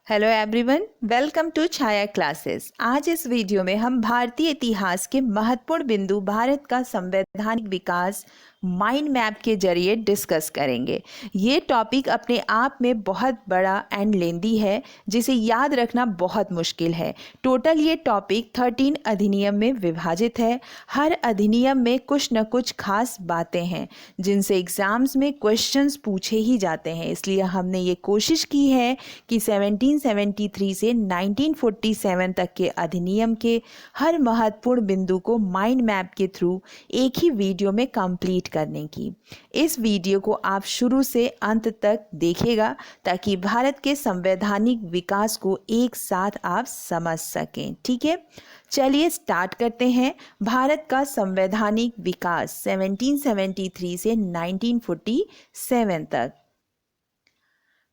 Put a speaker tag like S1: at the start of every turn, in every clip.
S1: Hello everyone, welcome to Chhaya classes. आज इस video में हम भारतीय इतिहास के महत्वपूर्ण बिंदु भारत का संवैधानिक विकास माइंड मैप के जरिए डिस्कस करेंगे। ये टॉपिक अपने आप में बहुत बड़ा एंड लेंदी है, जिसे याद रखना बहुत मुश्किल है। टोटल ये टॉपिक 13 अधिनियम में विभाजित है। हर अधिनियम में कुछ न कुछ खास बातें हैं जिनसे एग्जाम्स में क्वेश्चंस पूछे ही जाते हैं। इसलिए हमने ये कोशिश की है कि 1773 से 1947 तक के अधिनियम के हर महत्वपूर्ण बिंदु को माइंड मैप के थ्रू एक ही वीडियो में कंप्लीट करने की। इस वीडियो को आप शुरू से अंत तक देखिएगा ताकि भारत के संवैधानिक विकास को एक साथ आप समझ सकें। ठीक है, चलिए स्टार्ट करते हैं। भारत का संवैधानिक विकास 1773 से 1947 तक।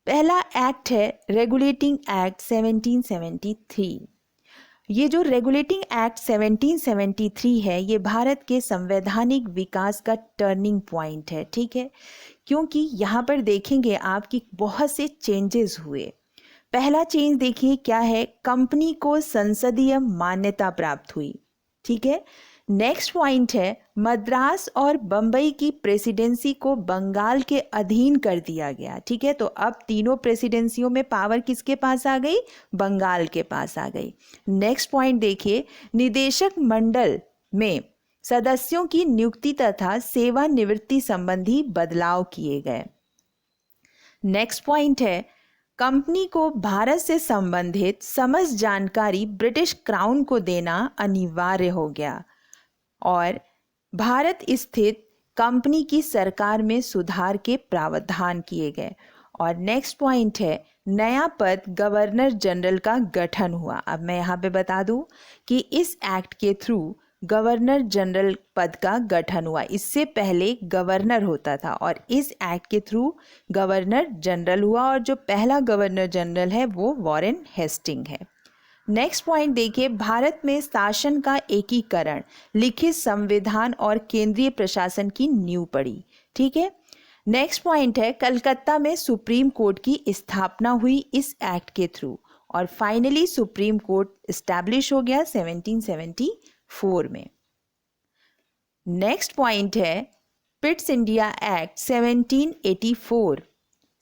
S1: पहला एक्ट है रेगुलेटिंग एक्ट 1773। ये जो रेगुलेटिंग एक्ट 1773 है, ये भारत के संवैधानिक विकास का टर्निंग पॉइंट है। ठीक है, क्योंकि यहाँ पर देखेंगे आप कि बहुत से चेंजेस हुए। पहला चेंज देखिए क्या है, कंपनी को संसदीय मान्यता प्राप्त हुई। ठीक है, नेक्स्ट पॉइंट है मद्रास और बंबई की प्रेसिडेंसी को बंगाल के अधीन कर दिया गया। ठीक है, तो अब तीनों प्रेसिडेंसियों में पावर किसके पास आ गई? बंगाल के पास आ गई। नेक्स्ट पॉइंट देखिए, निदेशक मंडल में सदस्यों की नियुक्ति तथा सेवानिवृत्ति संबंधी बदलाव किए गए। नेक्स्ट पॉइंट है कंपनी को भारत से संबंधित समस्त जानकारी ब्रिटिश क्राउन को देना अनिवार्य हो गया और भारत स्थित कंपनी की सरकार में सुधार के प्रावधान किए गए। और नेक्स्ट पॉइंट है नया पद गवर्नर जनरल का गठन हुआ। अब मैं यहाँ पे बता दूं कि इस एक्ट के थ्रू गवर्नर जनरल पद का गठन हुआ। इससे पहले गवर्नर होता था और इस एक्ट के थ्रू गवर्नर जनरल हुआ और जो पहला गवर्नर जनरल है वो वॉरेन हेस्टिंग है। नेक्स्ट पॉइंट देखिए, भारत में शासन का एकीकरण, लिखित संविधान और केंद्रीय प्रशासन की नींव पड़ी। ठीक है, नेक्स्ट पॉइंट है कलकत्ता में सुप्रीम कोर्ट की स्थापना हुई इस एक्ट के थ्रू और फाइनली सुप्रीम कोर्ट एस्टैब्लिश हो गया 1774 में। नेक्स्ट पॉइंट है Pitt's India act 1784।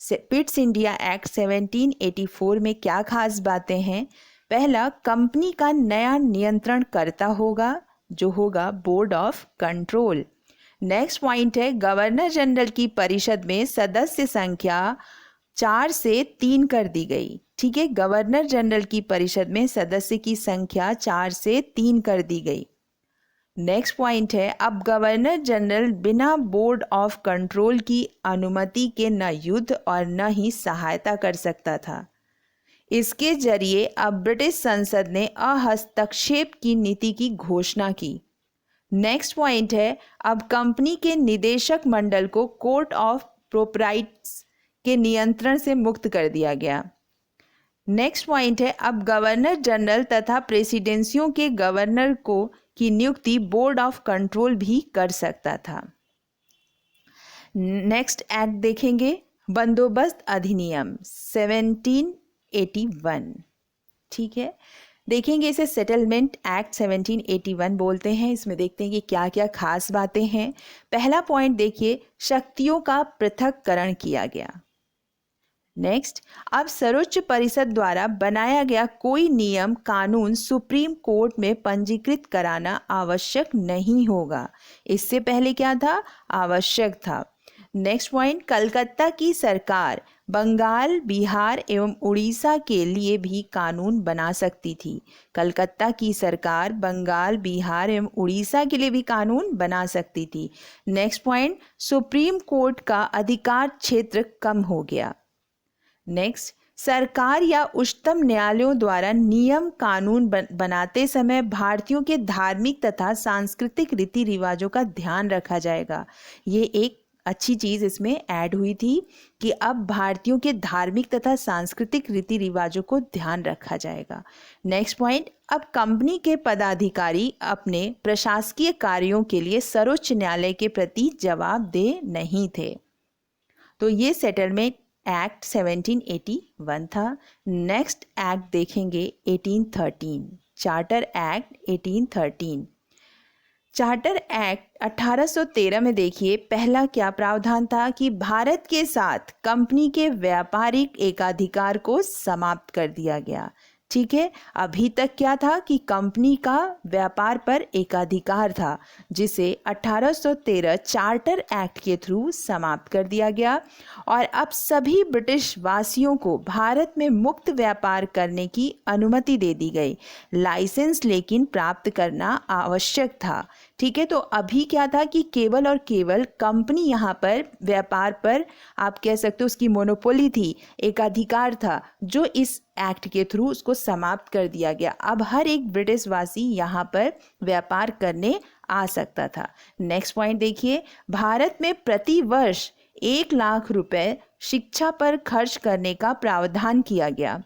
S1: Pitt's India act 1784 में क्या खास बातें हैं? पहला, कंपनी का नया नियंत्रणकर्ता होगा जो होगा board of control. Next point है गवर्नर जनरल की परिषद में सदस्य संख्या 4 से 3 कर दी गई। ठीक है, गवर्नर जनरल की परिषद में सदस्य की संख्या 4 से 3 कर दी गई। नेक्स्ट पॉइंट है अब गवर्नर जनरल बिना बोर्ड ऑफ कंट्रोल की अनुमति के न युद्ध और न ही सहायता कर सकता था। इसके जरिए अब ब्रिटिश संसद ने अहस्तक्षेप की नीति की घोषणा की। नेक्स्ट पॉइंट है अब कंपनी के निदेशक मंडल को कोर्ट ऑफ प्रोप्राइटर्स के नियंत्रण से मुक्त कर दिया गया। नेक्स्ट पॉइंट है अब गवर्नर जनरल तथा प्रेसिडेंसियों के गवर्नर को की नियुक्ति बोर्ड ऑफ कंट्रोल भी कर सकता था। नेक्स्ट एक्ट देखेंगे बंदोबस्त अधिनियम 1781। ठीक है, देखेंगे इसे सेटलमेंट एक्ट 1781 बोलते हैं। इसमें देखते हैं कि क्या क्या खास बातें हैं। पहला पॉइंट देखिए, शक्तियों का पृथक्करण किया गया। नेक्स्ट, अब सर्वोच्च परिषद द्वारा बनाया गया कोई नियम कानून सुप्रीम कोर्ट में पंजीकृत कराना आवश्यक नहीं होगा। इससे पहले क्या था? आवश्यक था। नेक्स्ट पॉइंट, कलकत्ता की सरकार बंगाल, बिहार एवं उड़ीसा के लिए भी कानून बना सकती थी। कलकत्ता की सरकार बंगाल, बिहार एवं उड़ीसा के लिए भी कानून बना सकती थी। नेक्स्ट पॉइंट, सुप्रीम कोर्ट का अधिकार क्षेत्र कम हो गया। नेक्स्ट, सरकार या उच्चतम न्यायालयों द्वारा नियम कानून बनाते समय भारतीयों के धार्मिक तथा सांस्कृतिक रीति रिवाजों का ध्यान रखा जाएगा। ये एक अच्छी चीज़ इसमें ऐड हुई थी कि अब भारतीयों के धार्मिक तथा सांस्कृतिक रीति रिवाजों को ध्यान रखा जाएगा। नेक्स्ट पॉइंट, अब कंपनी के पदाधिकारी अपने प्रशासकीय कार्यों के लिए सर्वोच्च न्यायालय के प्रति जवाबदेह नहीं थे। तो ये सेटलमेंट एक्ट 1781 था। नेक्स्ट एक्ट देखेंगे 1813, चार्टर एक्ट 1813। चार्टर एक्ट 1813 में देखिए पहला क्या प्रावधान था कि भारत के साथ कंपनी के व्यापारिक एकाधिकार को समाप्त कर दिया गया। ठीक है, अभी तक क्या था कि कंपनी का व्यापार पर एकाधिकार था, जिसे 1813 चार्टर एक्ट के थ्रू समाप्त कर दिया गया और अब सभी ब्रिटिश वासियों को भारत में मुक्त व्यापार करने की अनुमति दे दी गई। लाइसेंस लेकिन प्राप्त करना आवश्यक था। ठीक है, तो अभी क्या था कि केवल और केवल कंपनी यहाँ पर व्यापार पर आप कह सकते हो उसकी मोनोपोली थी, एकाधिकार था, जो इस एक्ट के थ्रू उसको समाप्त कर दिया गया। अब हर एक ब्रिटिश वासी यहाँ पर व्यापार करने आ सकता था। नेक्स्ट पॉइंट देखिए, भारत में प्रति वर्ष 1 लाख रुपए शिक्षा पर खर्च करने का प्रावधान किया गया।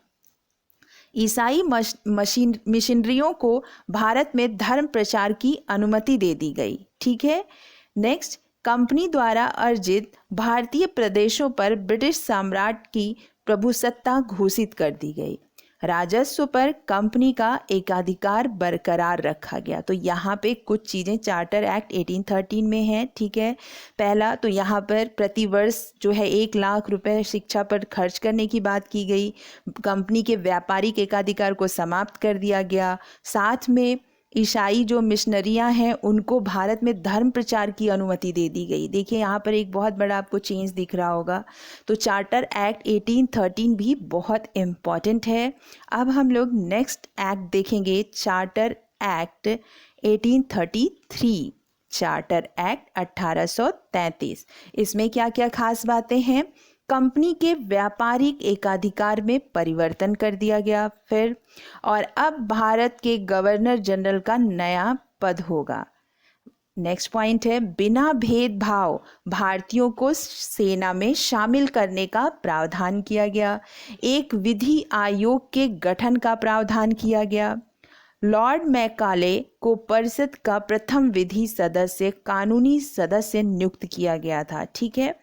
S1: ईसाई मिशनरियों को भारत में धर्म प्रचार की अनुमति दे दी गई। ठीक है, नेक्स्ट, कंपनी द्वारा अर्जित भारतीय प्रदेशों पर ब्रिटिश सम्राट की प्रभुसत्ता घोषित कर दी गई। राजस्व पर कंपनी का एकाधिकार बरकरार रखा गया। तो यहाँ पे कुछ चीज़ें चार्टर एक्ट 1813 में हैं। ठीक है, पहला तो यहाँ पर प्रतिवर्ष जो है 1 लाख रुपए शिक्षा पर खर्च करने की बात की गई। कंपनी के व्यापारिक एकाधिकार को समाप्त कर दिया गया। साथ में ईसाई जो मिशनरियां हैं उनको भारत में धर्म प्रचार की अनुमति दे दी गई। देखिए यहाँ पर एक बहुत बड़ा आपको चेंज दिख रहा होगा। तो चार्टर एक्ट 1813 भी बहुत इम्पॉर्टेंट है। अब हम लोग नेक्स्ट एक्ट देखेंगे, चार्टर एक्ट 1833, चार्टर एक्ट 1833। इसमें क्या क्या खास बातें हैं? कंपनी के व्यापारिक एकाधिकार में परिवर्तन कर दिया गया फिर, और अब भारत के गवर्नर जनरल का नया पद होगा। नेक्स्ट पॉइंट है, बिना भेदभाव भारतीयों को सेना में शामिल करने का प्रावधान किया गया। एक विधि आयोग के गठन का प्रावधान किया गया। लॉर्ड मैकाले को परिषद का प्रथम विधि सदस्य, कानूनी सदस्य नियुक्त किया गया था। ठीक है,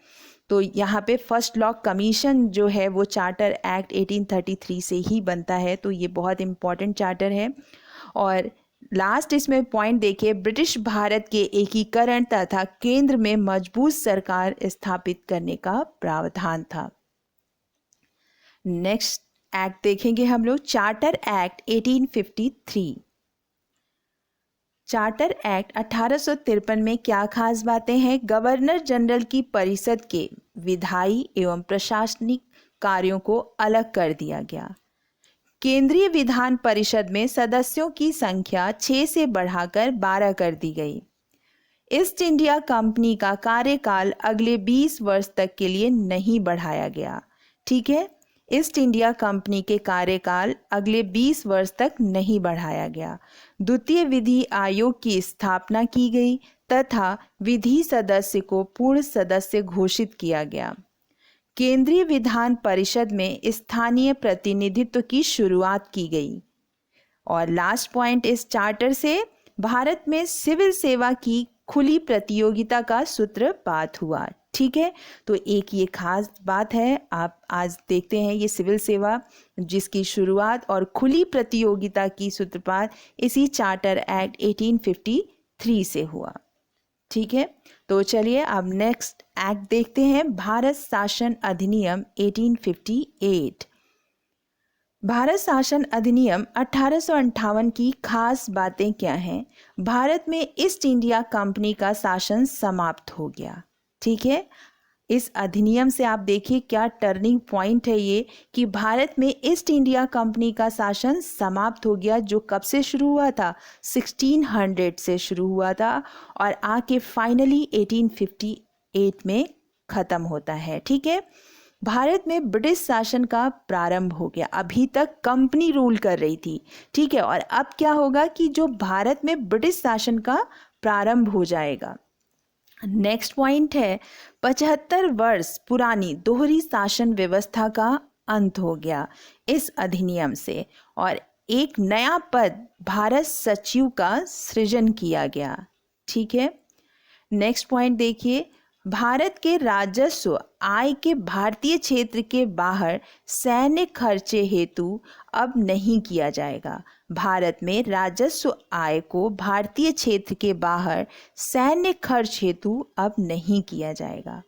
S1: तो यहाँ पे फर्स्ट लॉ कमीशन जो है वो चार्टर एक्ट 1833 से ही बनता है। तो ये बहुत इम्पॉर्टेंट चार्टर है। और लास्ट इसमें पॉइंट देखिए, ब्रिटिश भारत के एकीकरण तथा केंद्र में मजबूत सरकार स्थापित करने का प्रावधान था। नेक्स्ट एक्ट देखेंगे हम लोग, चार्टर एक्ट 1853। चार्टर एक्ट 1853 में क्या खास बातें हैं? गवर्नर जनरल की परिषद के विधायी एवं प्रशासनिक कार्यों को अलग कर दिया गया। केंद्रीय विधान परिषद में सदस्यों की संख्या 6 से बढ़ाकर 12 कर दी गई। ईस्ट इंडिया कंपनी का कार्यकाल अगले 20 वर्ष तक के लिए नहीं बढ़ाया गया। ठीक है, ईस्ट इंडिया कंपनी के कार्यकाल अगले 20 वर्ष तक नहीं बढ़ाया गया। द्वितीय विधि आयोग की स्थापना की गई तथा विधि सदस्य को पूर्ण सदस्य घोषित किया गया। केंद्रीय विधान परिषद में स्थानीय प्रतिनिधित्व की शुरुआत की गई। और लास्ट पॉइंट, इस चार्टर से भारत में सिविल सेवा की खुली प्रतियोगिता का सूत्रपात हुआ। ठीक है, तो एक ये खास बात है। आप आज देखते हैं ये सिविल सेवा जिसकी शुरुआत और खुली प्रतियोगिता की सूत्रपात इसी चार्टर एक्ट 1853 से हुआ। ठीक है, तो चलिए अब नेक्स्ट एक्ट देखते हैं, भारत शासन अधिनियम 1858। भारत शासन अधिनियम 1858 की खास बातें क्या हैं? भारत में ईस्ट इंडिया कंपनी का शासन समाप्त हो गया। ठीक है, इस अधिनियम से आप देखिए क्या टर्निंग पॉइंट है ये, कि भारत में ईस्ट इंडिया कंपनी का शासन समाप्त हो गया, जो कब से शुरू हुआ था? 1600 से शुरू हुआ था और आके फाइनली 1858 में ख़त्म होता है। ठीक है, भारत में ब्रिटिश शासन का प्रारंभ हो गया। अभी तक कंपनी रूल कर रही थी। ठीक है, और अब क्या होगा कि जो भारत में ब्रिटिश शासन का प्रारंभ हो जाएगा। नेक्स्ट पॉइंट है, 75 वर्ष पुरानी दोहरी शासन व्यवस्था का अंत हो गया इस अधिनियम से, और एक नया पद भारत सचिव का सृजन किया गया। ठीक है, नेक्स्ट पॉइंट देखिए, भारत के राजस्व आय के भारतीय क्षेत्र के बाहर सैन्य खर्चे हेतु अब नहीं किया जाएगा। भारत में राजस्व आय को भारतीय क्षेत्र के बाहर सैन्य खर्च हेतु अब नहीं किया जाएगा।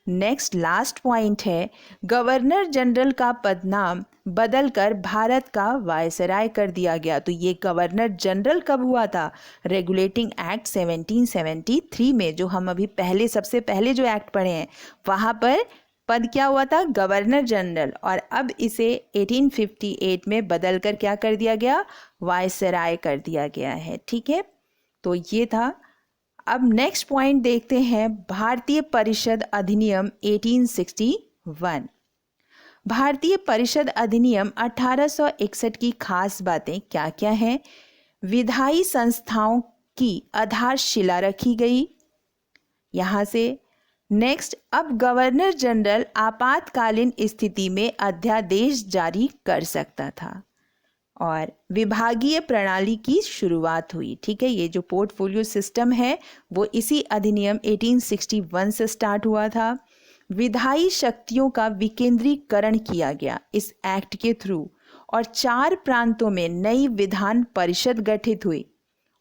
S1: नेक्स्ट लास्ट पॉइंट है, गवर्नर जनरल का पदनाम बदलकर भारत का वायसराय कर दिया गया। तो ये गवर्नर जनरल कब हुआ था? रेगुलेटिंग एक्ट 1773 में, जो हम अभी सबसे पहले जो एक्ट पढ़े हैं वहाँ पर पद क्या हुआ था? Governor general. और अब इसे 1858 में बदलकर क्या कर दिया गया? वायसराय कर दिया गया है। ठीक है, तो ये था। अब नेक्स्ट पॉइंट देखते हैं, भारतीय परिषद अधिनियम 1861। भारतीय परिषद अधिनियम 1861 की खास बातें क्या क्या हैं? विधायी संस्थाओं की आधारशिला रखी गई यहाँ से। नेक्स्ट, अब गवर्नर जनरल आपातकालीन स्थिति में अध्यादेश जारी कर सकता था और विभागीय प्रणाली की शुरुआत हुई। ठीक है, ये जो पोर्टफोलियो सिस्टम है वो इसी अधिनियम 1861 से स्टार्ट हुआ था। विधायी शक्तियों का विकेंद्रीकरण किया गया इस एक्ट के थ्रू और 4 प्रांतों में नई विधान परिषद गठित हुई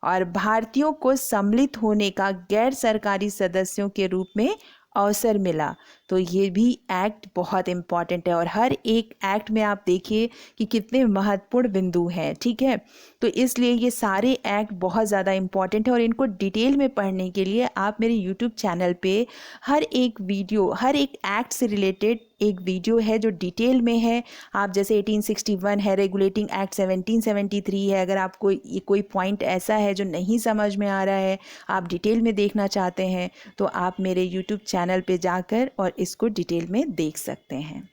S1: और भारतीयों को सम्मिलित होने का गैर सरकारी सदस्यों के रूप में अवसर मिला। तो ये भी एक्ट बहुत इम्पॉर्टेंट है और हर एक एक्ट में आप देखिए कि कितने महत्वपूर्ण बिंदु हैं। ठीक है, तो इसलिए ये सारे एक्ट बहुत ज़्यादा इम्पॉर्टेंट है और इनको डिटेल में पढ़ने के लिए आप मेरे यूट्यूब चैनल पे हर एक वीडियो, हर एक एक्ट से रिलेटेड एक वीडियो है जो डिटेल में है। आप जैसे 1861 है, रेगुलेटिंग एक्ट 1773 है, अगर आपको कोई पॉइंट ऐसा है जो नहीं समझ में आ रहा है, आप डिटेल में देखना चाहते हैं, तो आप मेरे यूट्यूब चैनल पे जाकर और इसको डिटेल में देख सकते हैं।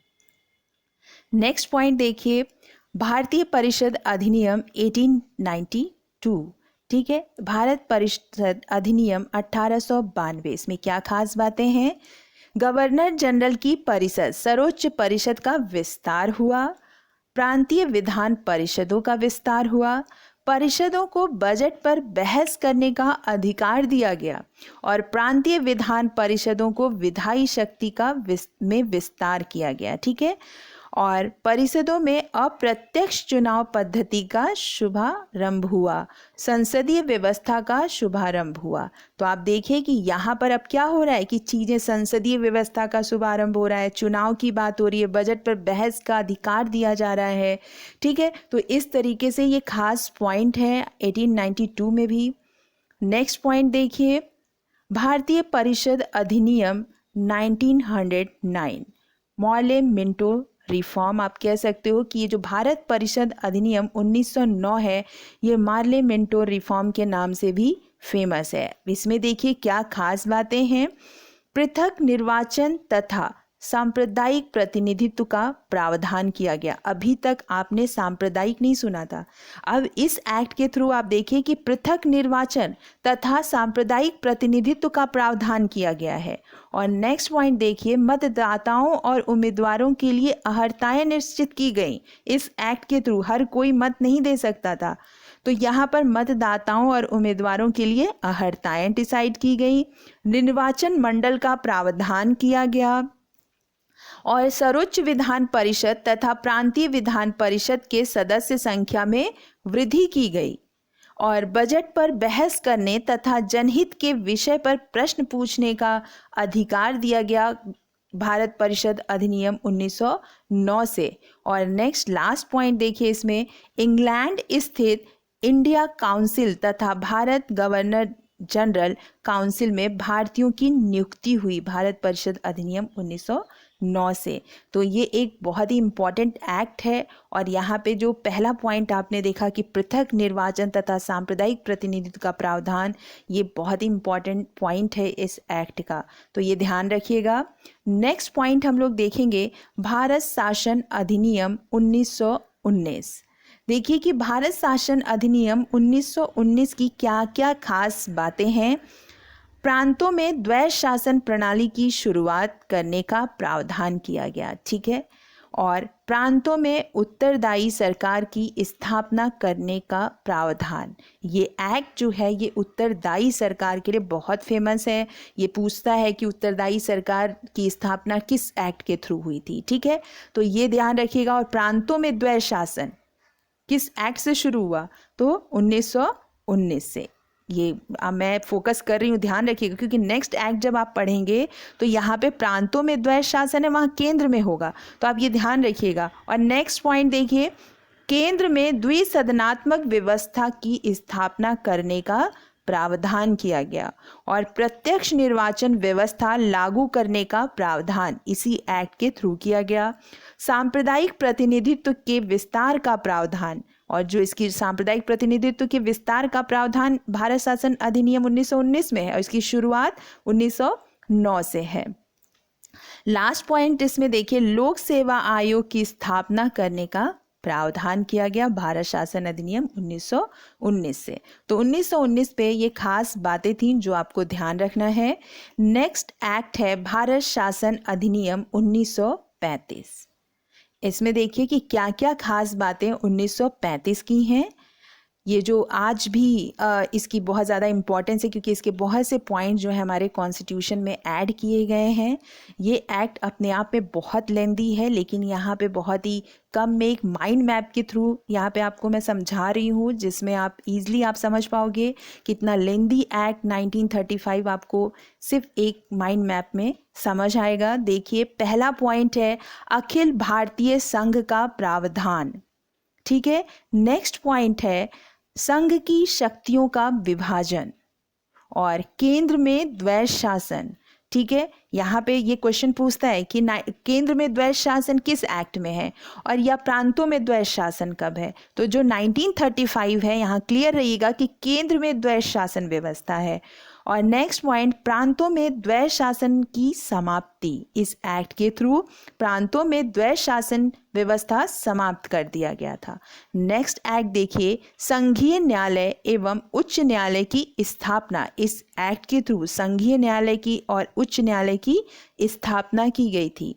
S1: नेक्स्ट पॉइंट देखिए, भारतीय परिषद अधिनियम 1892। ठीक है, भारत परिषद अधिनियम 1892, इसमें क्या खास बातें हैं? गवर्नर जनरल की परिषद, सर्वोच्च परिषद का विस्तार हुआ, प्रांतीय विधान परिषदों का विस्तार हुआ, परिषदों को बजट पर बहस करने का अधिकार दिया गया और प्रांतीय विधान परिषदों को विधायी शक्ति का में विस्तार किया गया। ठीक है, और परिषदों में अप्रत्यक्ष चुनाव पद्धति का शुभारंभ हुआ, संसदीय व्यवस्था का शुभारंभ हुआ। तो आप देखिए कि यहाँ पर अब क्या हो रहा है कि चीज़ें, संसदीय व्यवस्था का शुभारंभ हो रहा है, चुनाव की बात हो रही है, बजट पर बहस का अधिकार दिया जा रहा है। ठीक है, तो इस तरीके से ये खास पॉइंट है 1892 में भी। नेक्स्ट पॉइंट देखिए, भारतीय परिषद अधिनियम 1909, मॉर्ले मिंटो रिफॉर्म। आप कह सकते हो कि ये जो भारत परिषद अधिनियम 1909 है, ये मार्ले मिंटो रिफॉर्म के नाम से भी फेमस है। इसमें देखिए क्या खास बातें हैं। पृथक निर्वाचन तथा सांप्रदायिक प्रतिनिधित्व का प्रावधान किया गया। अभी तक आपने सांप्रदायिक नहीं सुना था, अब इस एक्ट के थ्रू आप देखिए कि पृथक निर्वाचन तथा सांप्रदायिक प्रतिनिधित्व का प्रावधान किया गया है। और नेक्स्ट पॉइंट देखिए, मतदाताओं और उम्मीदवारों के लिए अर्हताएं निश्चित की गई। इस एक्ट के थ्रू हर कोई मत नहीं दे सकता था, तो यहाँ पर मतदाताओं और उम्मीदवारों के लिए अर्हताएं डिसाइड की गई। निर्वाचन मंडल का प्रावधान किया गया और सर्वोच्च विधान परिषद तथा प्रांतीय विधान परिषद के सदस्य संख्या में वृद्धि की गई और बजट पर बहस करने तथा जनहित के विषय पर प्रश्न पूछने का अधिकार दिया गया भारत परिषद अधिनियम 1909 से। और नेक्स्ट लास्ट पॉइंट देखिए, इसमें इंग्लैंड स्थित इंडिया काउंसिल तथा भारत गवर्नर जनरल काउंसिल में भारतीयों की नियुक्ति हुई भारत परिषद अधिनियम 1909 से। तो ये एक बहुत ही इम्पॉर्टेंट एक्ट है और यहाँ पे जो पहला पॉइंट आपने देखा कि पृथक निर्वाचन तथा सांप्रदायिक प्रतिनिधित्व का प्रावधान, ये बहुत ही इम्पॉर्टेंट पॉइंट है इस एक्ट का, तो ये ध्यान रखिएगा। नेक्स्ट पॉइंट हम लोग देखेंगे, भारत शासन अधिनियम 1919। देखिए कि भारत शासन अधिनियम 1919 की क्या क्या खास बातें हैं। प्रांतों में द्वैध शासन प्रणाली की शुरुआत करने का प्रावधान किया गया। ठीक है, और प्रांतों में उत्तरदायी सरकार की स्थापना करने का प्रावधान। ये एक्ट जो है ये उत्तरदायी सरकार के लिए बहुत फेमस है। ये पूछता है कि उत्तरदायी सरकार की स्थापना किस एक्ट के थ्रू हुई थी, ठीक है, तो ये ध्यान रखिएगा। और प्रांतों में द्वैध शासन किस एक्ट से शुरू हुआ, तो 1919 से। ये मैं फोकस कर रही हूँ, ध्यान रखिएगा, क्योंकि नेक्स्ट एक्ट जब आप पढ़ेंगे तो यहाँ पे प्रांतों में द्वैध शासन है, वहाँ केंद्र में होगा, तो आप ये ध्यान रखिएगा। और नेक्स्ट पॉइंट देखिए, केंद्र में द्विसदनात्मक व्यवस्था की स्थापना करने का प्रावधान किया गया और प्रत्यक्ष निर्वाचन व्यवस्था लागू करने का प्रावधान इसी एक्ट के थ्रू किया गया। सांप्रदायिक प्रतिनिधित्व के विस्तार का प्रावधान, और जो इसकी सांप्रदायिक प्रतिनिधित्व के विस्तार का प्रावधान भारत शासन अधिनियम 1919 में है और इसकी शुरुआत 1909 से है। लास्ट पॉइंट इसमें देखिए, लोक सेवा आयोग की स्थापना करने का प्रावधान किया गया भारत शासन अधिनियम 1919 से। तो 1919 पे ये खास बातें थीं जो आपको ध्यान रखना है। नेक्स्ट एक्ट है भारत शासन अधिनियम 1935। इसमें देखिए कि क्या क्या खास बातें 1935 की हैं। ये जो आज भी इसकी बहुत ज़्यादा इम्पोर्टेंस है, क्योंकि इसके बहुत से पॉइंट जो है हमारे कॉन्स्टिट्यूशन में ऐड किए गए हैं। ये एक्ट अपने आप में बहुत लेंदी है, लेकिन यहाँ पे बहुत ही कम में एक माइंड मैप के थ्रू यहाँ पे आपको मैं समझा रही हूँ, जिसमें आप इजीली आप समझ पाओगे कितना लेंदी एक्ट 1935 आपको सिर्फ एक माइंड मैप में समझ आएगा। देखिए, पहला पॉइंट है अखिल भारतीय संघ का प्रावधान, ठीक है। नेक्स्ट पॉइंट है संघ की शक्तियों का विभाजन और केंद्र में द्वैध शासन, ठीक है। यहाँ पे ये क्वेश्चन पूछता है कि केंद्र में द्वैध शासन किस एक्ट में है और या प्रांतों में द्वैध शासन कब है। तो जो 1935 है, यहाँ क्लियर रहिएगा कि केंद्र में द्वैध शासन व्यवस्था है। और नेक्स्ट पॉइंट, प्रांतों में द्वैध शासन की समाप्ति, इस एक्ट के थ्रू प्रांतों में द्वैध शासन व्यवस्था समाप्त कर दिया गया था। नेक्स्ट एक्ट देखिए, संघीय न्यायालय एवं उच्च न्यायालय की स्थापना, इस एक्ट के थ्रू संघीय न्यायालय की और उच्च न्यायालय की स्थापना की गई थी,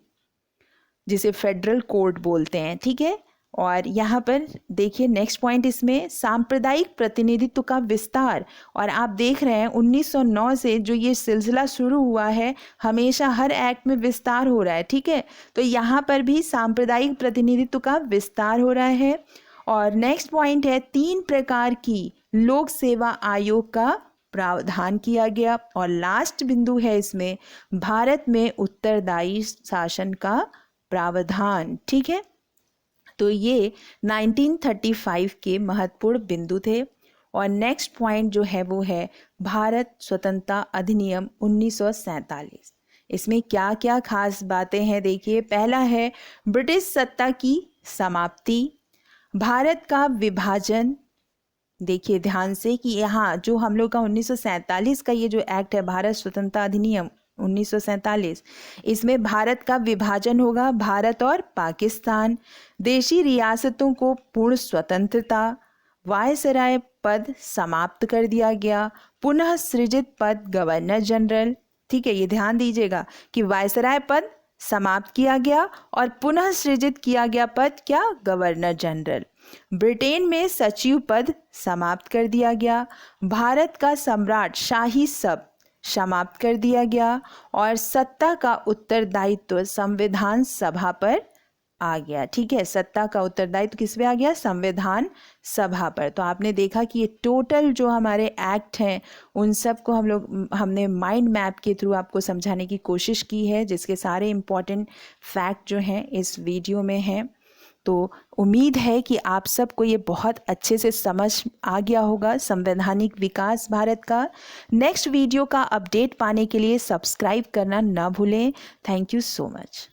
S1: जिसे फेडरल कोर्ट बोलते हैं, ठीक है। और यहाँ पर देखिए नेक्स्ट पॉइंट, इसमें सांप्रदायिक प्रतिनिधित्व का विस्तार, और आप देख रहे हैं 1909 से जो ये सिलसिला शुरू हुआ है, हमेशा हर एक्ट में विस्तार हो रहा है, ठीक है। तो यहाँ पर भी सांप्रदायिक प्रतिनिधित्व का विस्तार हो रहा है। और नेक्स्ट पॉइंट है 3 प्रकार की लोक सेवा आयोग का प्रावधान किया गया। और लास्ट बिंदु है इसमें भारत में उत्तरदायी शासन का प्रावधान, ठीक है। तो ये 1935 के महत्वपूर्ण बिंदु थे। और नेक्स्ट पॉइंट जो है वो है भारत स्वतंत्रता अधिनियम 1947। इसमें क्या क्या खास बातें हैं देखिए, पहला है ब्रिटिश सत्ता की समाप्ति, भारत का विभाजन। देखिए ध्यान से कि यहाँ जो हम लोग का 1947 का ये जो एक्ट है भारत स्वतंत्रता अधिनियम 1947, इसमें भारत का विभाजन होगा, भारत और पाकिस्तान, देशी रियासतों को पूर्ण स्वतंत्रता, वायसराय पद समाप्त कर दिया गया, पुनः सृजित पद गवर्नर जनरल, ठीक है। ये ध्यान दीजिएगा कि वायसराय पद समाप्त किया गया और पुनः सृजित किया गया पद क्या, गवर्नर जनरल। ब्रिटेन में सचिव पद समाप्त कर दिया गया, भारत का सम्राट शाही सब समाप्त कर दिया गया और सत्ता का उत्तरदायित्व संविधान सभा पर आ गया, ठीक है। सत्ता का उत्तरदायित्व किस पे आ गया, संविधान सभा पर। तो आपने देखा कि ये टोटल जो हमारे एक्ट हैं उन सब को हमने माइंड मैप के थ्रू आपको समझाने की कोशिश की है, जिसके सारे इम्पॉर्टेंट फैक्ट जो हैं इस वीडियो में हैं। तो उम्मीद है कि आप सबको ये बहुत अच्छे से समझ आ गया होगा संवैधानिक विकास भारत का। नेक्स्ट वीडियो का अपडेट पाने के लिए सब्सक्राइब करना ना भूलें। Thank you so much.